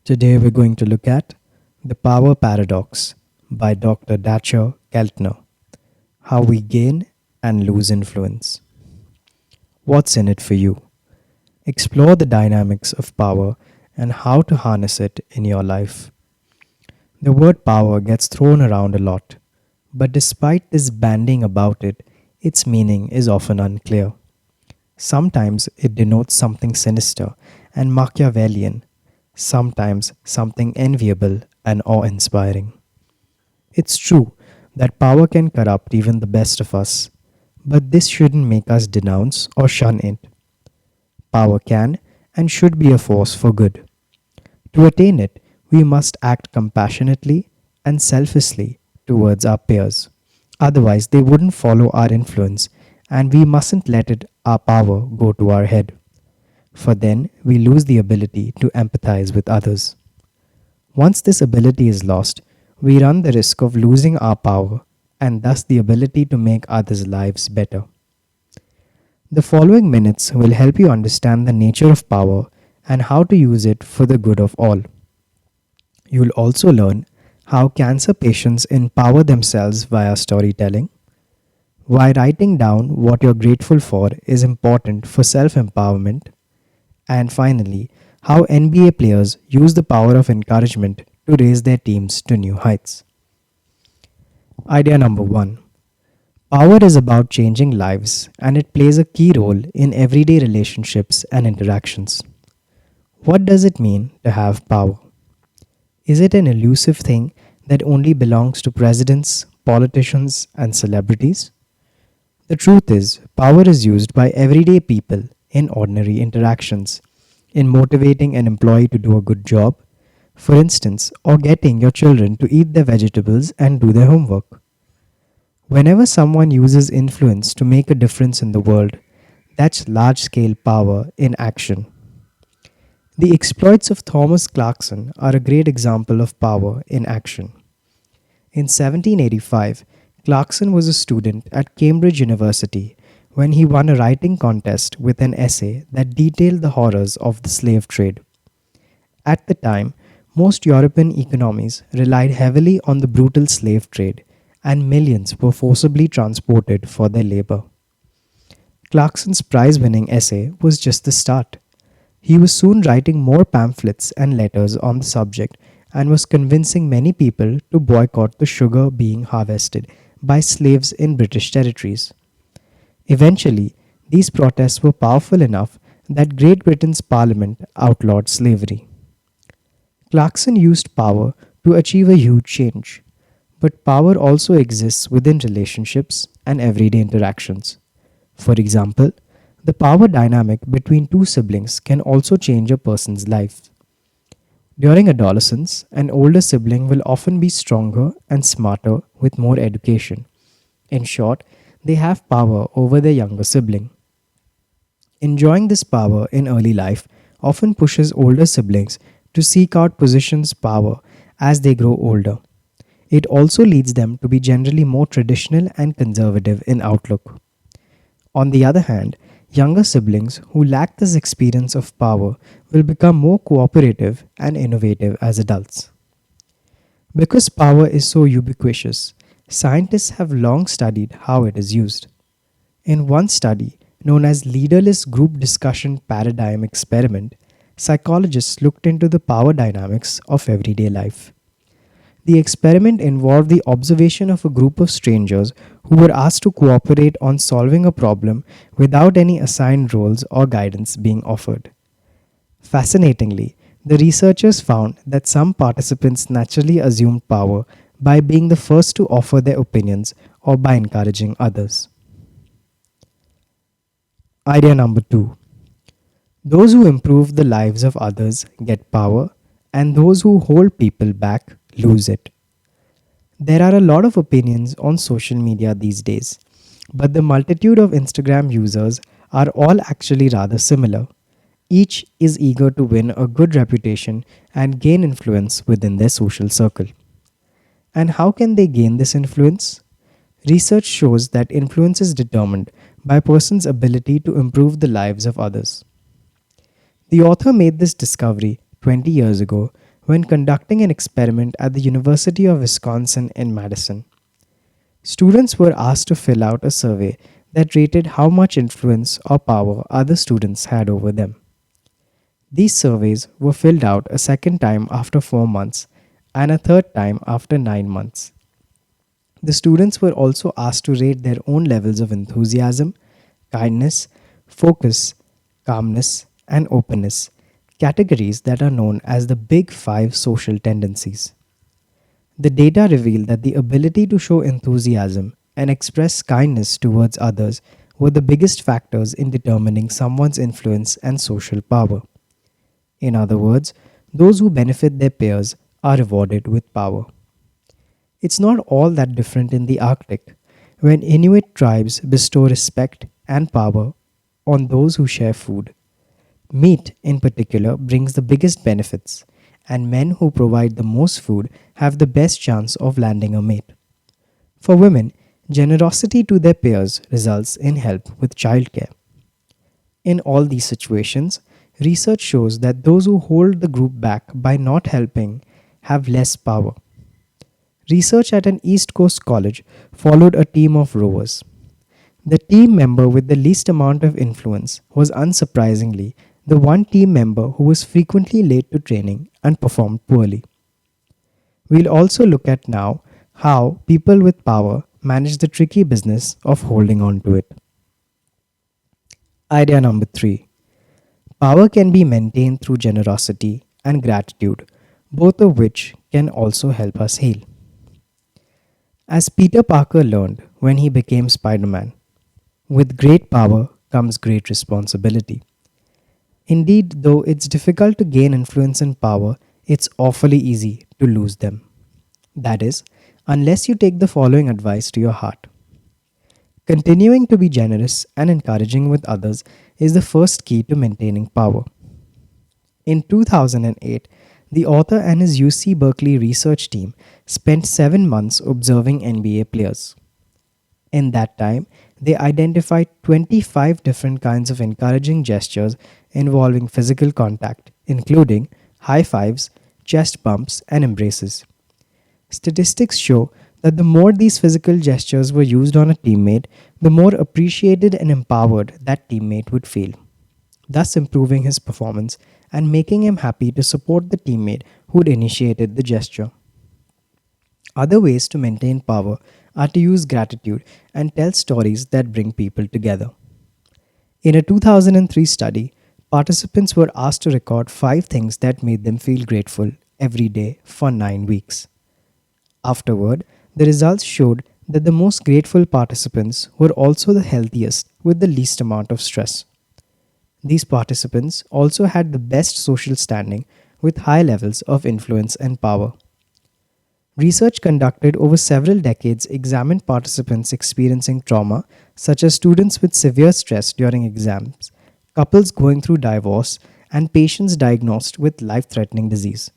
Today we're going to look at The Power Paradox by Dr. Dacher Keltner. How we gain and lose influence. What's in it for you? Explore the dynamics of power and how to harness it in your life. The word power gets thrown around a lot, but despite this banding about it, its meaning is often unclear. Sometimes it denotes something sinister and Machiavellian, sometimes something enviable and awe inspiring. It's true that power can corrupt even the best of us, but this shouldn't make us denounce or shun it. Power can and should be a force for good. To attain it, we must act compassionately and selflessly towards our peers. Otherwise, they wouldn't follow our influence, and we mustn't let our power go to our head, for then we lose the ability to empathize with others. Once this ability is lost, we run the risk of losing our power and thus the ability to make others' lives better. The following minutes will help you understand the nature of power and how to use it for the good of all. You'll also learn how cancer patients empower themselves via storytelling, why writing down what you're grateful for is important for self empowerment, and finally, how NBA players use the power of encouragement to raise their teams to new heights. Idea number one: power is about changing lives and it plays a key role in everyday relationships and interactions. What does it mean to have power? Is it an elusive thing that only belongs to presidents, politicians, and celebrities? The truth is, power is used by everyday people in ordinary interactions, in motivating an employee to do a good job, for instance, or getting your children to eat their vegetables and do their homework. Whenever someone uses influence to make a difference in the world, that's large scale power in action. The exploits of Thomas Clarkson are a great example of power in action. In 1785, Clarkson was a student at Cambridge University when he won a writing contest with an essay that detailed the horrors of the slave trade. At the time, most European economies relied heavily on the brutal slave trade, and millions were forcibly transported for their labor. Clarkson's prize winning essay was just the start. He was soon writing more pamphlets and letters on the subject and was convincing many people to boycott the sugar being harvested by slaves in British territories. Eventually, these protests were powerful enough that Great Britain's parliament outlawed slavery. Clarkson used power to achieve a huge change, but power also exists within relationships and everyday interactions. For example, the power dynamic between two siblings can also change a person's life. During adolescence, an older sibling will often be stronger and smarter with more education. In short, they have power over their younger sibling. Enjoying this power in early life often pushes older siblings to seek out positions power as they grow older. It also leads them to be generally more traditional and conservative in outlook. On the other hand, younger siblings who lack this experience of power will become more cooperative and innovative as adults. Because power is so ubiquitous, scientists have long studied how it is used. In one study, known as Leaderless Group Discussion Paradigm Experiment, psychologists looked into the power dynamics of everyday life. The experiment involved the observation of a group of strangers who were asked to cooperate on solving a problem without any assigned roles or guidance being offered. Fascinatingly, the researchers found that some participants naturally assumed power by being the first to offer their opinions or by encouraging others. Idea number two: those who improve the lives of others get power, and those who hold people back lose it. There are a lot of opinions on social media these days, but the multitude of Instagram users are all actually rather similar. Each is eager to win a good reputation and gain influence within their social circle. And how can they gain this influence? Research shows that influence is determined by a person's ability to improve the lives of others. The author made this discovery 20 years ago when conducting an experiment at the University of Wisconsin in Madison. Students were asked to fill out a survey that rated how much influence or power other students had over them. These surveys were filled out a second time after 4 months and a third time after 9 months. The students were also asked to rate their own levels of enthusiasm, kindness, focus, calmness, and openness, categories that are known as the Big Five social tendencies. The data revealed that the ability to show enthusiasm and express kindness towards others were the biggest factors in determining someone's influence and social power. In other words, those who benefit their peers are rewarded with power. It's not all that different in the Arctic, when Inuit tribes bestow respect and power on those who share food. Meat, in particular, brings the biggest benefits, and men who provide the most food have the best chance of landing a mate. For women, generosity to their peers results in help with childcare. In all these situations, research shows that those who hold the group back by not helping have less power. Research at an East Coast college followed a team of rowers. The team member with the least amount of influence was unsurprisingly the one team member who was frequently late to training and performed poorly. We'll also look at now how people with power manage the tricky business of holding on to it. Idea number 3. Power can be maintained through generosity and gratitude, both of which can also help us heal. As Peter Parker learned when he became Spider Man, with great power comes great responsibility. Indeed, though it's difficult to gain influence and power, it's awfully easy to lose them. That is, unless you take the following advice to your heart. Continuing to be generous and encouraging with others is the first key to maintaining power. In 2008, the author and his UC Berkeley research team spent 7 months observing NBA players. In that time, they identified 25 different kinds of encouraging gestures involving physical contact, including high fives, chest bumps, and embraces. Statistics show that the more these physical gestures were used on a teammate, the more appreciated and empowered that teammate would feel, thus improving his performance and making him happy to support the teammate who'd initiated the gesture. Other ways to maintain power are to use gratitude and tell stories that bring people together. In a 2003 study, participants were asked to record 5 things that made them feel grateful every day for 9 weeks. Afterward, the results showed that the most grateful participants were also the healthiest with the least amount of stress. These participants also had the best social standing with high levels of influence and power. Research conducted over several decades examined participants experiencing trauma, such as students with severe stress during exams, couples going through divorce, and patients diagnosed with life-threatening disease.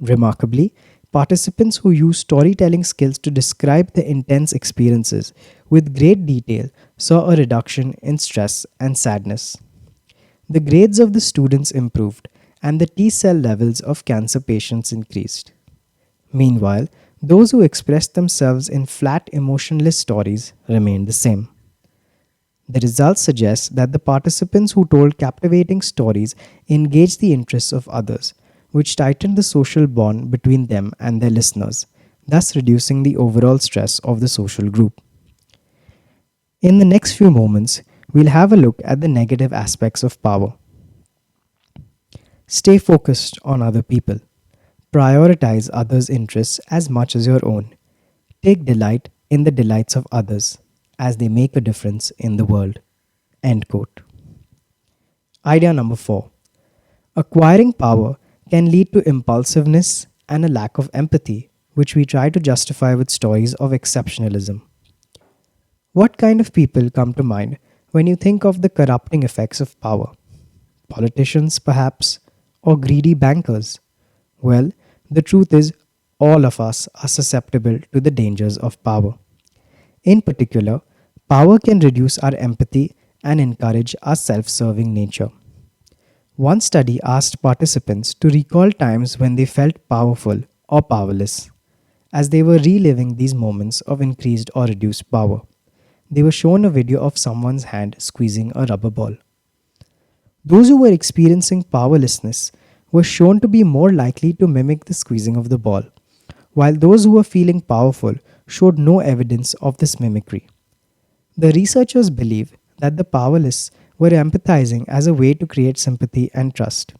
Remarkably, participants who used storytelling skills to describe the intense experiences with great detail saw a reduction in stress and sadness. The grades of the students improved, and the T cell levels of cancer patients increased. Meanwhile, those who expressed themselves in flat, emotionless stories remained the same. The results suggest that the participants who told captivating stories engaged the interests of others, which tightened the social bond between them and their listeners, thus reducing the overall stress of the social group. In the next few moments, we'll have a look at the negative aspects of power. Stay focused on other people. Prioritize others' interests as much as your own. Take delight in the delights of others, as they make a difference in the world. End quote. Idea number 4. Acquiring power can lead to impulsiveness and a lack of empathy, which we try to justify with stories of exceptionalism. What kind of people come to mind when you think of the corrupting effects of power? Politicians, perhaps, or greedy bankers? Well, the truth is, all of us are susceptible to the dangers of power. In particular, power can reduce our empathy and encourage our self serving nature. One study asked participants to recall times when they felt powerful or powerless. As they were reliving these moments of increased or reduced power, they were shown a video of someone's hand squeezing a rubber ball. Those who were experiencing powerlessness were shown to be more likely to mimic the squeezing of the ball, while those who were feeling powerful showed no evidence of this mimicry. The researchers believe that the powerless were empathizing as a way to create sympathy and trust.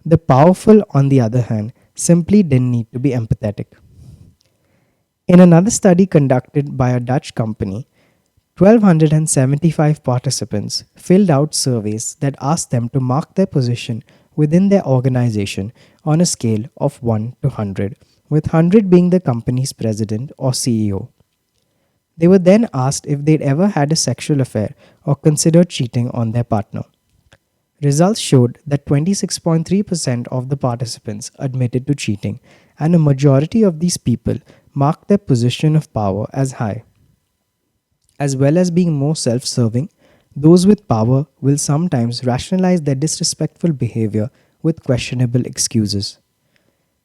The powerful, on the other hand, simply didn't need to be empathetic. In another study conducted by a Dutch company, 1,275 participants filled out surveys that asked them to mark their position within their organization on a scale of 1 to 100, with 100 being the company's president or CEO. They were then asked if they'd ever had a sexual affair or considered cheating on their partner. Results showed that 26.3% of the participants admitted to cheating, and a majority of these people marked their position of power as high. As well as being more self serving, those with power will sometimes rationalize their disrespectful behavior with questionable excuses.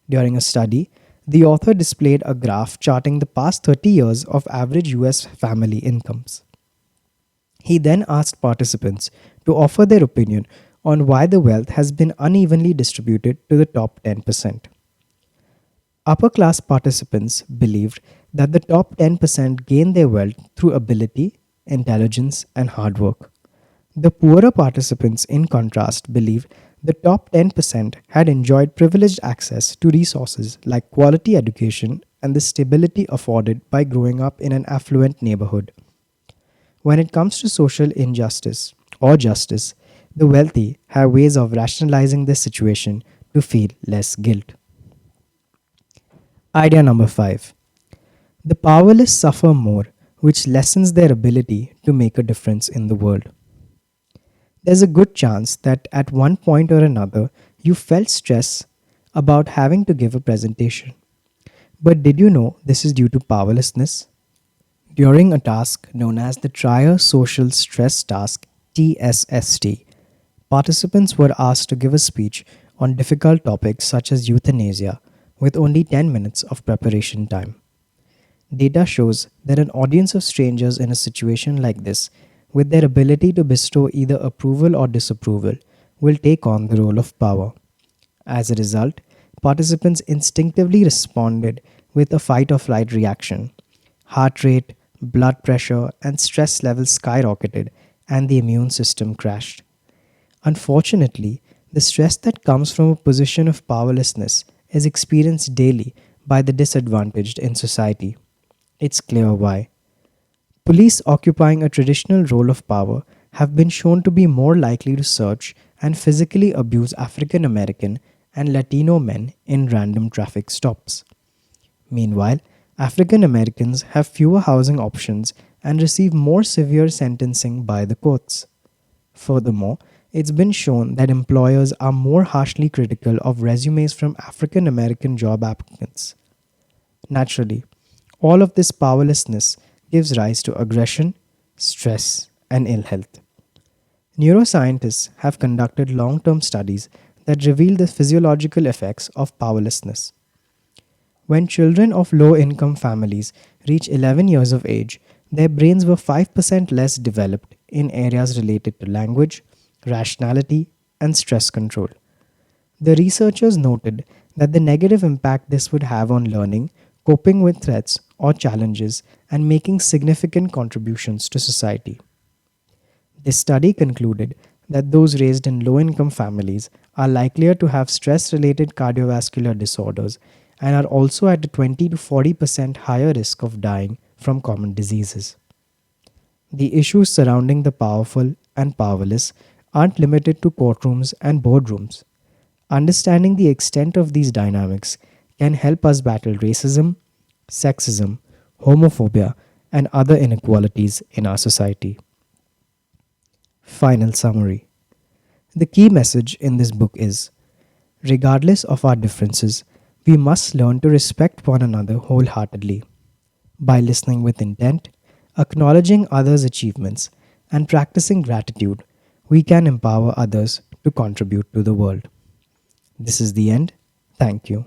During a study, the author displayed a graph charting the past 30 years of average US family incomes. He then asked participants to offer their opinion on why the wealth has been unevenly distributed to the top 10%. Upper class participants believed that the top 10% gained their wealth through ability, intelligence, and hard work. The poorer participants, in contrast, believed the top 10% had enjoyed privileged access to resources like quality education and the stability afforded by growing up in an affluent neighborhood. When it comes to social injustice or justice, the wealthy have ways of rationalizing this situation to feel less guilt. Idea number 5. The powerless suffer more, which lessens their ability to make a difference in the world. There's a good chance that at one point or another you felt stress about having to give a presentation. But did you know this is due to powerlessness? During a task known as the Trier Social Stress Task TSST, participants were asked to give a speech on difficult topics such as euthanasia with only 10 minutes of preparation time. Data shows that an audience of strangers in a situation like this, with their ability to bestow either approval or disapproval, will take on the role of power. As a result, participants instinctively responded with a fight or flight reaction. Heart rate, blood pressure, and stress levels skyrocketed, and the immune system crashed. Unfortunately, the stress that comes from a position of powerlessness is experienced daily by the disadvantaged in society. It's clear why. Police occupying a traditional role of power have been shown to be more likely to search and physically abuse African American and Latino men in random traffic stops. Meanwhile, African Americans have fewer housing options and receive more severe sentencing by the courts. Furthermore, it's been shown that employers are more harshly critical of resumes from African American job applicants. Naturally, all of this powerlessness gives rise to aggression, stress, and ill health. Neuroscientists have conducted long term studies that reveal the physiological effects of powerlessness. When children of low income families reach 11 years of age, their brains were 5% less developed in areas related to language, rationality, and stress control. The researchers noted that the negative impact this would have on learning, coping with threats or challenges, and making significant contributions to society. This study concluded that those raised in low income families are likelier to have stress related cardiovascular disorders and are also at a 20 to 40% higher risk of dying from common diseases. The issues surrounding the powerful and powerless aren't limited to courtrooms and boardrooms. Understanding the extent of these dynamics can help us battle racism, sexism, homophobia, and other inequalities in our society. Final summary. The key message in this book is, regardless of our differences, we must learn to respect one another wholeheartedly. By listening with intent, acknowledging others' achievements, and practicing gratitude, we can empower others to contribute to the world. This is the end. Thank you.